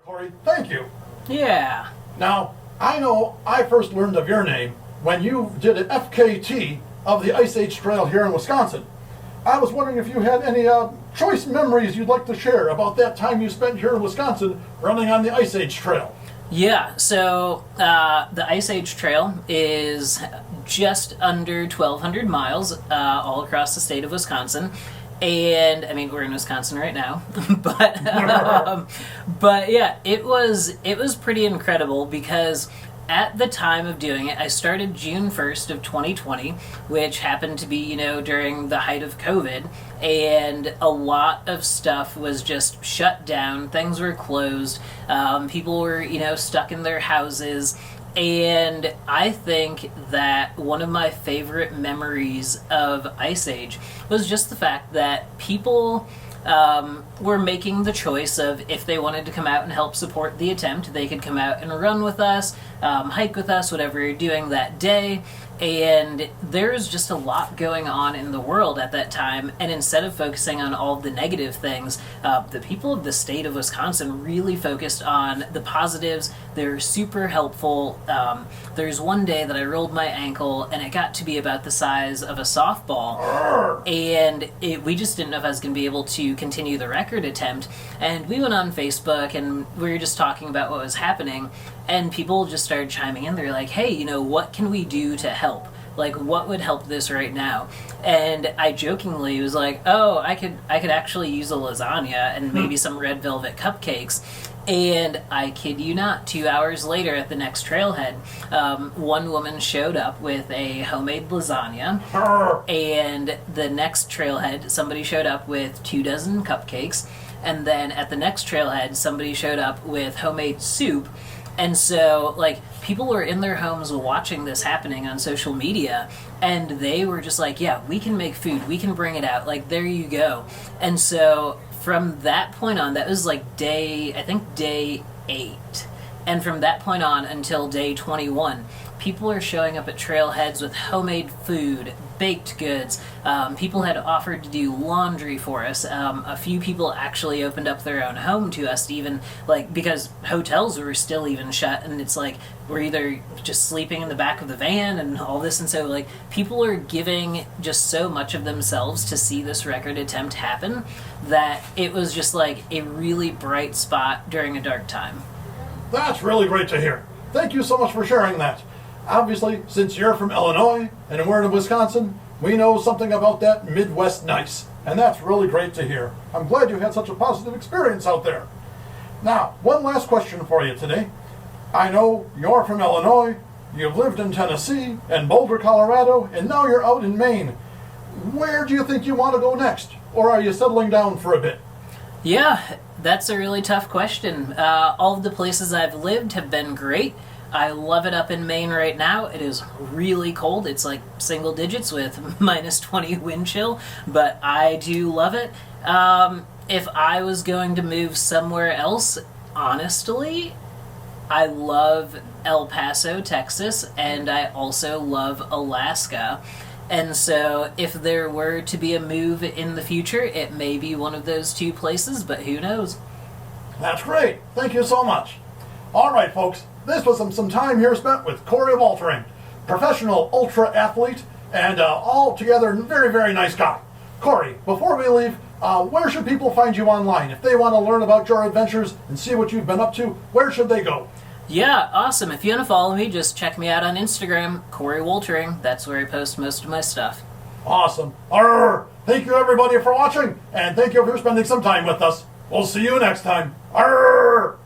Corey, thank you. Yeah. Now, I know I first learned of your name when you did an FKT of the Ice Age Trail here in Wisconsin. I was wondering if you had any choice memories you'd like to share about that time you spent here in Wisconsin running on the Ice Age Trail. Yeah, so the Ice Age Trail is just under 1,200 miles all across the state of Wisconsin. And I mean, we're in Wisconsin right now, but yeah, it was pretty incredible because at the time of doing it, I started June 1st of 2020, which happened to be, during the height of COVID, and a lot of stuff was just shut down. Things were closed. People were, stuck in their houses. And I think that one of my favorite memories of Ice Age was just the fact that people were making the choice of if they wanted to come out and help support the attempt, they could come out and run with us, hike with us, whatever you're doing that day. And there's just a lot going on in the world at that time, and instead of focusing on all the negative things, the people of the state of Wisconsin really focused on the positives. They're super helpful. There's one day that I rolled my ankle, and it got to be about the size of a softball, and we just didn't know if I was going to be able to continue the record attempt. And we went on Facebook, and we were just talking about what was happening, and people just started chiming in. They're like, hey, what can we do to help? Like, what would help this right now? And I jokingly was like, oh, I could actually use a lasagna and maybe some red velvet cupcakes. And I kid you not, 2 hours later at the next trailhead, one woman showed up with a homemade lasagna, and the next trailhead, somebody showed up with 24 cupcakes, and then at the next trailhead, somebody showed up with homemade soup. And so, people were in their homes watching this happening on social media, and they were just like, yeah, we can make food, we can bring it out, there you go. And so, from that point on, that was day 8. And from that point on until day 21, people are showing up at trailheads with homemade food, baked goods. People had offered to do laundry for us. A few people actually opened up their own home to us to even, because hotels were still even shut, and it's we're either just sleeping in the back of the van and all this, and so people are giving just so much of themselves to see this record attempt happen that it was just a really bright spot during a dark time. That's really great to hear. Thank you so much for sharing that. Obviously, since you're from Illinois and we're in Wisconsin, we know something about that Midwest nice, and that's really great to hear. I'm glad you had such a positive experience out there. Now, one last question for you today. I know you're from Illinois, you've lived in Tennessee and Boulder, Colorado, and now you're out in Maine. Where do you think you want to go next? Or are you settling down for a bit? Yeah, that's a really tough question. All of the places I've lived have been great. I love it up in Maine right now. It is really cold. It's single digits with -20 wind chill, but I do love it. If I was going to move somewhere else, honestly, I love El Paso, Texas, and I also love Alaska. And so if there were to be a move in the future, it may be one of those two places, but who knows? That's great. Thank you so much. All right, folks. This was some time here spent with Coree Woltering, professional ultra athlete, and altogether very, very nice guy. Corey, before we leave, where should people find you online? If they want to learn about your adventures and see what you've been up to, where should they go? Yeah, awesome. If you want to follow me, just check me out on Instagram, Coree Woltering. That's where I post most of my stuff. Awesome. Arr! Thank you, everybody, for watching, and thank you for spending some time with us. We'll see you next time. Arr!